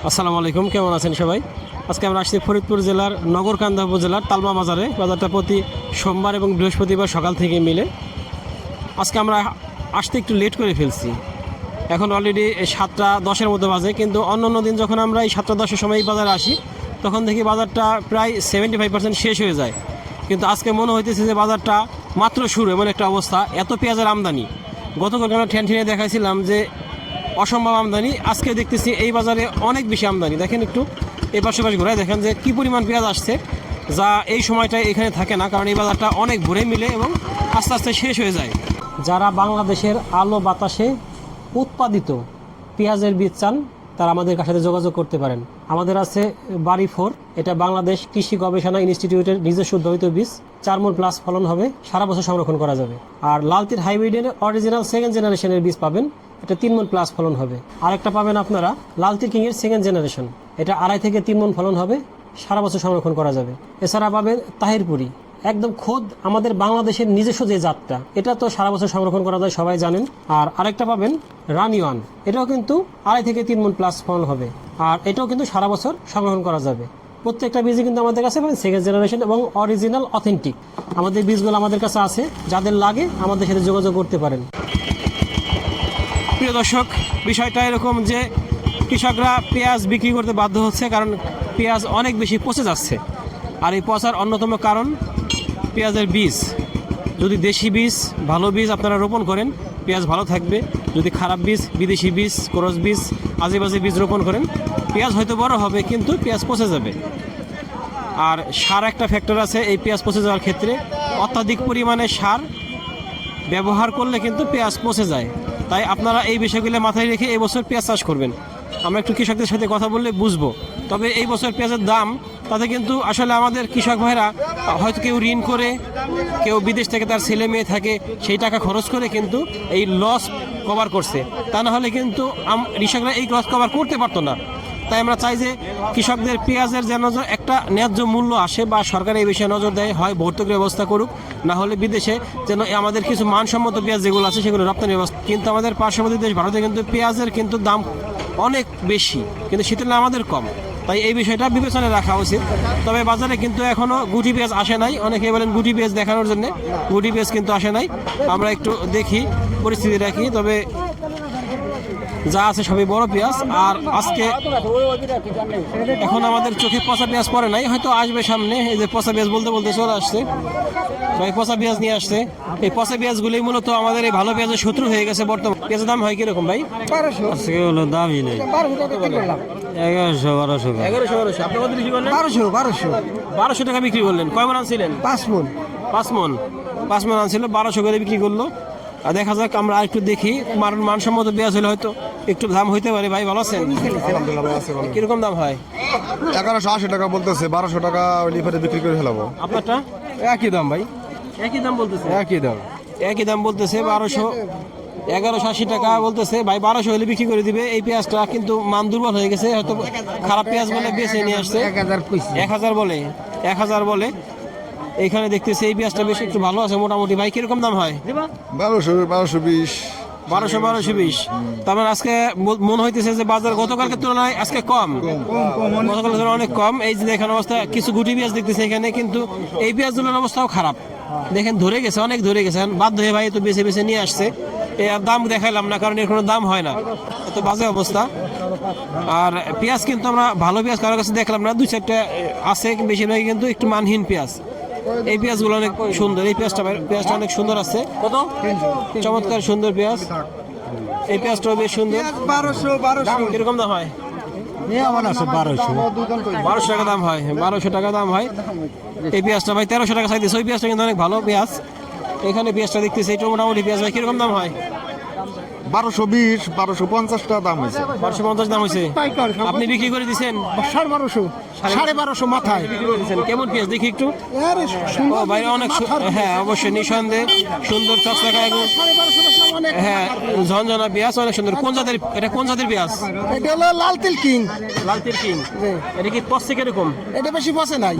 আসসালামু আলাইকুম, কেমন আছেন সবাই? আজকে আমরা আসছি ফরিদপুর জেলার নগরকান্দা উপজেলার তালমা বাজারে। বাজারটা প্রতি সোমবার এবং বৃহস্পতিবার সকাল থেকে মিলে। আজকে আমরা আসতে একটু লেট করে ফেলছি, এখন অলরেডি 7:10-এর মতো বাজে। কিন্তু অন্য দিন যখন আমরা এই 7:10-এর সময় এই বাজারে আসি, তখন দেখি বাজারটা প্রায় 75% শেষ হয়ে যায়। কিন্তু আজকে মনে হইতেছে যে বাজারটা মাত্র শুরু, এমন একটা অবস্থা। এত পেঁয়াজের আমদানি, গতকালকে আমরা ঠেনে দেখাইছিলাম যে অসম্ভব আমদানি। আজকে দেখতেছি এই বাজারে অনেক বেশি আমদানি। দেখেন একটু এই পাশে ঘুরায় দেখেন যে কী পরিমাণ পেঁয়াজ আসছে, যা এই সময়টায় এখানে থাকে না, কারণ এই বাজারটা অনেক ভরে মিলে এবং আস্তে আস্তে শেষ হয়ে যায়। যারা বাংলাদেশের আলো বাতাসে উৎপাদিত পেঁয়াজের বীজ চান, তারা আমাদের সাথে যোগাযোগ করতে পারেন। আমাদের আছে বাড়ি 4, এটা বাংলাদেশ কৃষি গবেষণা ইনস্টিটিউটের নিজস্ব উদ্ভাবিত বীজ। 4 মণ প্লাস ফলন হবে, সারা বছর সংরক্ষণ করা যাবে। আর লালতির হাইব্রিডের অরিজিনাল সেকেন্ড জেনারেশনের বীজ পাবেন, এটা 3 মণ প্লাস ফলন হবে। আরেকটা পাবেন আপনারা লালতির কিংয়ের সেকেন্ড জেনারেশন, এটা 2.5 থেকে 3 মণ ফলন হবে, সারা বছর সংরক্ষণ করা যাবে। এছাড়া পাবেন তাহিরপুরি, একদম খোদ আমাদের বাংলাদেশের নিজস্ব যে জাতটা, এটা তো সারা বছর সংরক্ষণ করা যায়, সবাই জানেন। আর আরেকটা পাবেন রানিওয়ান, এটাও কিন্তু 2.5 থেকে 3 মণ প্লাস ফলন হবে, আর এটাও কিন্তু সারা বছর সংরক্ষণ করা যাবে। প্রত্যেকটা বীজই কিন্তু আমাদের কাছে পাবেন সেকেন্ড জেনারেশন এবং অরিজিনাল অথেন্টিক। আমাদের বীজগুলো আমাদের কাছে আছে, যাদের লাগে আমাদের সাথে যোগাযোগ করতে পারেন। প্রিয় দর্শক, বিষয়টা এরকম যে কৃষকরা পেঁয়াজ বিক্রি করতে বাধ্য হচ্ছে, কারণ পেঁয়াজ অনেক বেশি পচে যাচ্ছে। আর এই পচার অন্যতম কারণ পেঁয়াজের বীজ। যদি দেশি বীজ, ভালো বীজ আপনারা রোপণ করেন, পেঁয়াজ ভালো থাকবে। যদি খারাপ বীজ, বিদেশি বীজ, ক্রস বীজ, আজেবাজে বীজ রোপণ করেন, পেঁয়াজ হয়তো বড় হবে কিন্তু পেঁয়াজ পচে যাবে। আর সার একটা ফ্যাক্টর আছে এই পেঁয়াজ পচে যাওয়ার ক্ষেত্রে। অত্যাধিক পরিমাণে সার ব্যবহার করলে কিন্তু পেঁয়াজ পচে যায়। তাই আপনারা এই বিষয়গুলো মাথায় রেখে এই বছর পেঁয়াজ চাষ করবেন। আমরা একটু কৃষকদের সাথে কথা বললে বুঝবো। তবে এই বছর পেঁয়াজের দাম, তাতে কিন্তু আসলে আমাদের কৃষক ভাইরা হয়তো কেউ ঋণ করে, কেউ বিদেশ থেকে তার ছেলে মেয়ে থাকে, সেই টাকা খরচ করে কিন্তু এই লস কভার করছে। তা না হলে কিন্তু কৃষকরা এই লস কভার করতে পারতো না। তাই আমরা চাই যে কৃষকদের পেঁয়াজের যেন একটা ন্যায্য মূল্য আসে, বা সরকার এই বিষয়ে নজর দেয়, হয় ভর্তুকির ব্যবস্থা করুক, না হলে বিদেশে যেন আমাদের কিছু মানসম্মত পেঁয়াজ যেগুলো আছে সেগুলো রপ্তানি ব্যবস্থা। কিন্তু আমাদের পার্শ্ববর্তী দেশ ভারতে কিন্তু পেঁয়াজের কিন্তু দাম অনেক বেশি, কিন্তু শীতের আমাদের কম। তাই এই বিষয়টা বিবেচনায় রাখা উচিত। তবে বাজারে কিন্তু এখনও গুটি পেঁয়াজ আসে নাই। অনেকে বলেন গুটি পেঁয়াজ দেখানোর জন্য, গুটি পেঁয়াজ কিন্তু আসে নাই। আমরা একটু দেখি, পরিস্থিতি রাখি। তবে যা আছে সবই বড় পেঁয়াজ। আর আজকে এখন আমাদের চোখে পচা পেঁয়াজ পড়ে নাই, হয়তো আসবে সামনে। এই যে পচা পেঁয়াজ বলতে বলতে চলে আসছে, ভাই পচা পেঁয়াজ নিয়ে আসছে। এই পচা পেঁয়াজগুলোই মূলত আমাদের এই ভালো পেঁয়াজের শত্রু হয়ে গেছে বর্তমান। পেঁয়াজের দাম হয় কিরকম ভাই? আজকে হলো দামই নেই, 1100 1200 1100 আপনি কত বিক্রি করলেন? 1200 টাকা বিক্রি করলেন। কয় মণ আনছিলেন? 5 মণ 5 মণ আনছিল, 1200 করে বিক্রি করলো। আর দেখা যাক, আমরা একটু দেখি মানসম্মত পেঁয়াজ হলে হয়তো একটু দাম হইতে পারে। ভাই ভালো আছেন? কিরকম দাম হয়? 1180 টাকা বলতেছে, 1200 টাকা লিফারে বিক্রি করে ফেলাবো। আপনারটা? একই দাম ভাই, একই দাম বলতেছে? একই দাম বলতেছে 1200, 1180 টাকা বলতেছে। ভাই 1200 হলে বিক্রি করে দিবে। এই পেঁয়াজটা কিন্তু মান দুর্বল হয়ে গেছে, হয়তো খারাপ পেঁয়াজ বলে বেছে নিয়ে আসছে। 1000 বলে। এইখানে দেখতেছি এই পেঁয়াজটা বেশ একটু ভালো আছে মোটামুটি। ভাই কিরকম দাম হয়? 1220 1220। তার মানে আজকে মনে হইতেছে যে বাজার গতকালকের তুলনায় আজকে কম, গতকালের তুলনায় অনেক কম। এই যে দেখেন অবস্থা, কিছু গুটি পেঁয়াজ দেখতেছে এখানে, কিন্তু এই পেঁয়াজগুলোর অবস্থাও খারাপ। দেখেন ধরে গেছে, অনেক ধরে গেছে। বাধ্য হয়ে ভাই তো বেছে বেছে নিয়ে আসছে। আর দাম দেখাইলাম না, কারণ এর কোনো দাম হয় না, এত বাজে অবস্থা। আর পেঁয়াজ কিন্তু আমরা ভালো পেঁয়াজ কারোর কাছে দেখলাম না, 2-4টা আছে, বেশিরভাগই কিন্তু একটু মানহীন পেঁয়াজ। এই পেঁয়াজগুলো অনেক সুন্দর। এই পেঁয়াজটা অনেক সুন্দর আছে। কত চমৎকার সুন্দর পেঁয়াজ। এই পেঁয়াজটাও বেশ সুন্দর। 1200 কিরকম দাম হয়? 1200 টাকা দাম হয়। 1200 টাকা দাম হয় এই পেঁয়াজটা। ভাই 1300 টাকা চাইতেছে। ওই পেঁয়াজটা কিন্তু অনেক ভালো পেঁয়াজ। এখানে পেঁয়াজটা দেখতেছি, এটা মোটামুটি পেঁয়াজ। ভাই কিরকম দাম হয়? 1220 1250 টাকা দাম হয়েছে। 1250 দাম হয়েছে। আপনি বিক্রি করে দিচ্ছেন 1250 মাথায়। কেমন পেঁয়াজ দেখি একটু। ও ভাই অনেক, হ্যাঁ অবশ্যই নিঃসন্দেহে সুন্দর চকচকা, হ্যাঁ ঝনঝনা পেঁয়াজ, অনেক সুন্দর। কোন জাতের এটা? কোন জাতের পেঁয়াজ? এটা হলো লালতিল কিং। এটা কি পচছে কিরকম? এটা বেশি পচে নাই।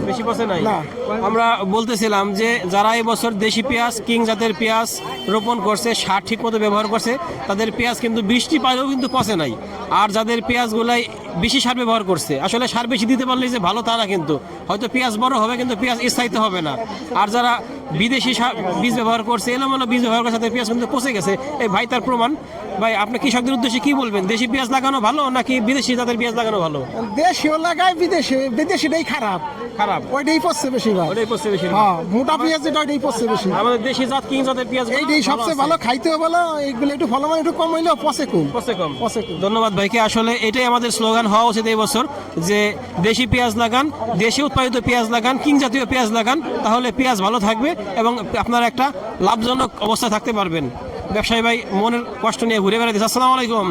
আমরা বলতেছিলাম যে যারা এবছর দেশি পেঁয়াজ, কিং জাতের পেঁয়াজ রোপণ করছে, সার ঠিক মতো ব্যবহার করছে, তাদের পেঁয়াজ কিন্তু বৃষ্টি পাইলেও কিন্তু পচে নাই। আর যাদের পেঁয়াজগুলাই বেশি সার ব্যবহার করছে। আসলে সার বেশি দিতে পারলে যে ভালো তা না, কিন্তু হয়তো পেঁয়াজ বড় হবে কিন্তু পেঁয়াজ স্থায়িত্ব হবে না। আর যারা বিদেশি বীজ ব্যবহার করছে, এলোমেলো বীজ ব্যবহার করার সাথে পেঁয়াজ কিন্তু পচে গেছে। এই ভাই তার প্রমাণ। ভাই আপনি কৃষকদের উদ্দেশ্যে কি বলবেন? দেশি পেঁয়াজ লাগানো ভালো নাকি বিদেশি জাতের পেঁয়াজ লাগানো ভালো? দেশীয় লাগায় বিদেশিটাই খারাপ। খারাপ, ওইটাই পড়ছে বেশি ভাই। ওটাই পচছে বেশি। হ্যাঁ, মোটা পেঁয়াজ যেটা ওইটাই পড়ছে বেশি। আমাদের দেশি জাত কিং জাতের পেঁয়াজ এইটাই সবচেয়ে ভালো, খাইতেও ভালো। এইগুলো একটু ফলমান একটু কম হইলেও পচে কম। পচে কম। পচে কম। ধন্যবাদ ভাইকে। আসলে এটাই আমাদের স্লোগান হওয়া উচিত এই বছর, যে দেশি পেঁয়াজ লাগান, দেশি উৎপাদিত পেঁয়াজ লাগান, কিং জাতীয় পেঁয়াজ লাগান, তাহলে পেঁয়াজ ভালো থাকবে এবং আপনারা একটা লাভজনক অবস্থায় থাকতে পারবেন। ব্যবসায়ী ভাই মনের কষ্ট নিয়ে ঘুরে বেড়াইতেছে। আসসালামু আলাইকুম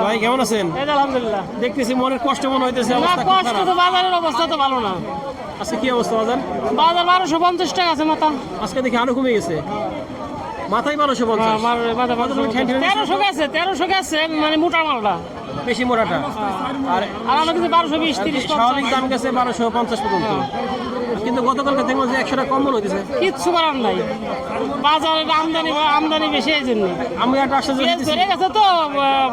ভাই, কেমন আছেন? আলহামদুলিল্লাহ। দেখতেছি মনের কষ্ট মনে হইতেছে, না, অবস্থা খুব কষ্ট খারাপ। তো বাজারের অবস্থা তো ভালো না। আজকে কি অবস্থা বাজার? বাজার 1250 টাকা আছে মাথা। আজকে দেখি আরো কমে গেছে, মাথায় 1250। আমার মাথা 1300 গেছে, 1300 গেছে মানে মোটা মালটা। বেশি মোটাটা। আর আর আমার কাছে 1220 30 স্বাভাবিক দাম গেছে 1250 পর্যন্ত, কিন্তু গতকালকে থেকে 100 টাকা কম মনে হইতেছে। কিচ্ছু করার নাই, বাজারের আমদানি বেশি এই জন্য। আমি একটা আশ্বাস পেঁয়াজ ধরে গেছে তো,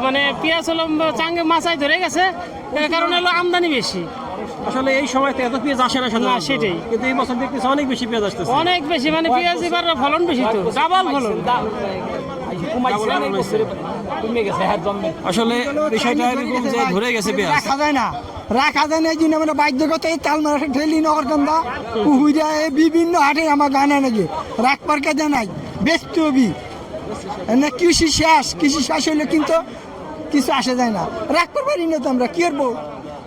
মানে পেঁয়াজ হলো চাঙ্গে মাছায় ধরে গেছে, এর কারণে হলো আমদানি বেশি। আসলে এই সময় তো এত পেঁয়াজ আসে না সাধারণত। সেটাই। কিন্তু এই বছর দেখতেছি অনেক বেশি পেঁয়াজ আসতেছে। অনেক বেশি, মানে পেঁয়াজ এবার ফলন বেশি তো, ডাবল ফলন। আসলে বিষয়টা এরকম যে ধরে গেছে পেঁয়াজ। রাখা যায় না, রাখা যায় না। এই জন্য আমরা বাধ্যগত এই তাল মারা ঠেলি নগর কান্দা উহুইরা এই বিভিন্ন হাটে আমার গানে নাকি রাখবার কাজে নাই, ব্যস্ত হবি না। কৃষি শেষ হইলে কিন্তু কিছু আসে যায় না, রাখবার পারি না তো আমরা কি করবো।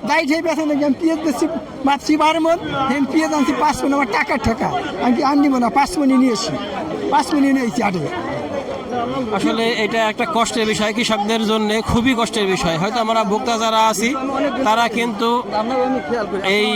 দায়ী ঠেয়ে বেছে নাকি আমি পেঁয়াজ বেশি মাছি 12 মন, আমি পেঁয়াজ আনছি 5 মন, আমার টাকার টাকা আমি কি আনবো না। 5 মনি নিয়ে এসি, 5 মনি নিয়ে এসেছি হাটে। আসলে এটা একটা কষ্টের বিষয়, কৃষকদের জন্য খুবই কষ্টের বিষয়। হয়তো আমরা ভোক্তা যারা আছি তারা কিন্তু এই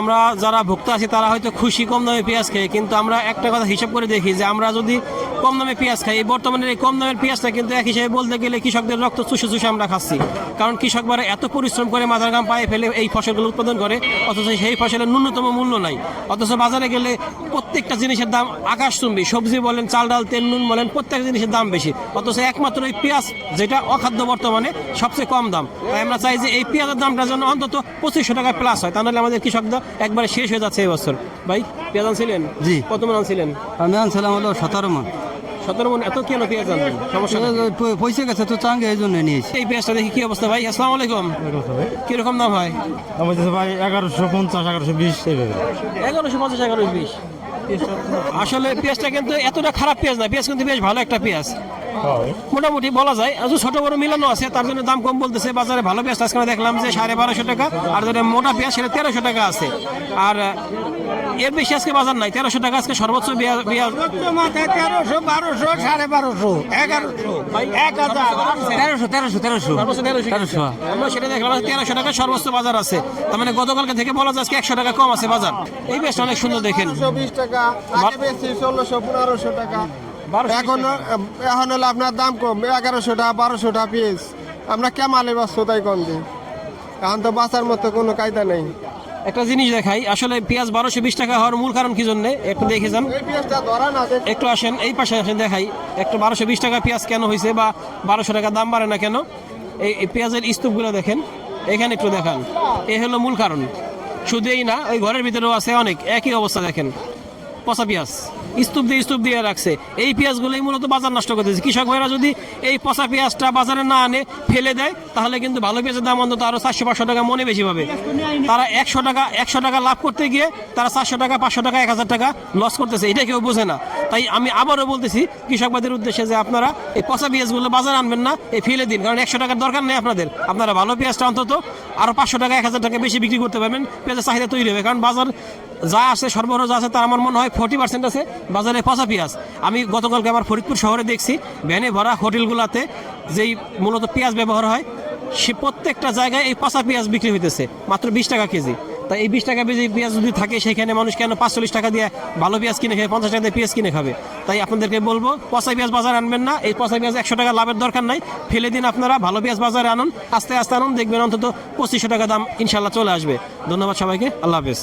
আমরা যারা ভোক্তা আছি তারা হয়তো খুশি কম দামে পেঁয়াজ খেয়ে, কিন্তু আমরা একটা কথা হিসাব করে দেখি যে আমরা যদি কম দামে পেঁয়াজ খাই, এই বর্তমানে এই কম দামের পেঁয়াজটা কিন্তু এক হিসেবে বলতে গেলে কৃষকদের রক্ত চুষে চুষে আমরা খাচ্ছি। কারণ কৃষকরা এত পরিশ্রম করে মাথার ঘাম পায়ে ফেলে এই ফসলগুলো উৎপাদন করে, অথচ সেই ফসলের ন্যূনতম মূল্য নাই। অথচ বাজারে গেলে প্রত্যেকটা জিনিসের দাম আকাশচুম্বী, সবজি বলেন, চাল ডাল তেল নুন বলেন, প্রত্যেকটা জিনিসের দাম বেশি। অথচ একমাত্র এই পেঁয়াজ যেটা অখাদ্য বর্তমানে সবচেয়ে কম দাম। তাই আমরা চাই যে এই পেঁয়াজের দামটার জন্য অন্তত 2500 টাকা প্লাস হয়, তা নাহলে আমাদের কৃষকরা একবারে শেষ হয়ে যাচ্ছে এই বছর। ভাই পেঁয়াজ আনছিলেন? জি। কত মন আনছিলেন? আমি আনছিলাম হলো 17 মন। 17 মন? এত কেন পেঁয়াজ আনবেন? সমস্যা নেই। পয়সা গেছে তো চাঙ্গে, এই জন্য নিয়েছি। এই পেঁয়াজটা দেখি কি অবস্থা। ভাই আসসালামু আলাইকুম, কিরকম দাম হয়? আমাদের ভাই 1150 1120 এইভাবে। 1150 1120। আসলে পেঁয়াজটা কিন্তু এতটা খারাপ পেঁয়াজ না, পেঁয়াজ কিন্তু বেশ ভালো একটা পেঁয়াজ, মোটামুটি বলা যায়। ছোট বড় মিলানো আছে, তার জন্য দাম কম বলতেছে। বাজারে ভালো পেঁয়াজ আজকে দেখলাম যে 1250 টাকা, আর যেটা মোটা পেঁয়াজ সেটা 1300 টাকা আছে। আর এর বেশি আজকে বাজার নাই, 1300 টাকা আজকে সর্বোচ্চ পেঁয়াজ। 1300 1200 1250 1100 1300 সর্বোচ্চ 1300। আমরা সেটা দেখলাম 1300 টাকা সর্বোচ্চ বাজার আছে। তার মানে গতকালকে থেকে বলা যায় আজকে 100 টাকা কম আছে বাজার। এই পেঁয়াজটা অনেক সুন্দর দেখেন। 120 টাকা আগে বেশি 1600 1500 টাকা। এখন হলো আপনার দাম কম 1100 টাকা 1200 টাকা পিস। আমরা কেমালে বাঁচছো তাই কম দিই, এখন তো বাঁচার মতো কোনো কায়দা নেই। একটা জিনিস দেখাই, আসলে পেঁয়াজ 1220 টাকা হওয়ার মূল কারণ কি জন্য একটু দেখে যান। এই পেঁয়াজটা ধরা না একটু আসেন এই পাশে আসেন, দেখাই একটু 1220 টাকা পেঁয়াজ কেন হয়েছে বা 1200 টাকা দাম বাড়ে না কেন। এই পেঁয়াজের স্তূপগুলো দেখেন, এখানে একটু দেখান। এই হলো মূল কারণ। শুধু এই না, ওই ঘরের ভিতরেও আছে অনেক একই অবস্থা। দেখেন পচা পেঁয়াজ স্তূপ দিয়ে রাখছে। এই পেঁয়াজগুলোই মূলত বাজার নষ্ট করতেছে। কৃষক ভাইরা যদি এই পচা পেঁয়াজটা বাজারে না আনে ফেলে দেয়, তাহলে কিন্তু ভালো পেঁয়াজের দাম অন্তত আরো 400-500 টাকা মনে বেশি পাবে। তারা 100 টাকা লাভ করতে গিয়ে তারা 400 টাকা 500 টাকা 1000 টাকা লস করতেছে, এটা কেউ বোঝে না। তাই আমি আবারও বলতেছি কৃষক ভাইদের উদ্দেশ্যে যে আপনারা এই পচা পেঁয়াজগুলো বাজারে আনবেন না, এই ফেলে দিন। কারণ 100 টাকার দরকার নেই আপনারা ভালো পেঁয়াজটা অন্তত আরো 500 টাকা 1000 টাকা বেশি বিক্রি করতে পারবেন, পেঁয়াজের চাহিদা তৈরি হবে। কারণ বাজার যা আছে, সরবরাহ যা আছে, তার আমার মনে হয় 40% আছে বাজারে পচা পেঁয়াজ। আমি গতকালকে আমার ফরিদপুর শহরে দেখছি ভ্যানে ভরা হোটেলগুলোতে যেই মূলত পেঁয়াজ ব্যবহার হয়, সে প্রত্যেকটা জায়গায় এই পচা পেঁয়াজ বিক্রি হইতেছে মাত্র 20 টাকা কেজি। তাই এই 20 টাকা কেজি পেঁয়াজ যদি থাকে, সেখানে মানুষ কেন 45 টাকা দিয়ে ভালো পেঁয়াজ কিনে খাবে, 50 টাকা দিয়ে পেঁয়াজ কিনে খাবে? তাই আপনাদেরকে বলবো পচা পেঁয়াজ বাজারে আনবেন না। এই পচা পেঁয়াজ 100 টাকা লাভের দরকার নাই, ফেলে দিন। আপনারা ভালো পেঁয়াজ বাজারে আনুন, আস্তে আস্তে আনুন, দেখবেন অন্তত 2500 টাকা দাম ইনশাল্লাহ চলে আসবে। ধন্যবাদ সবাইকে, আল্লাহ হাফেজ।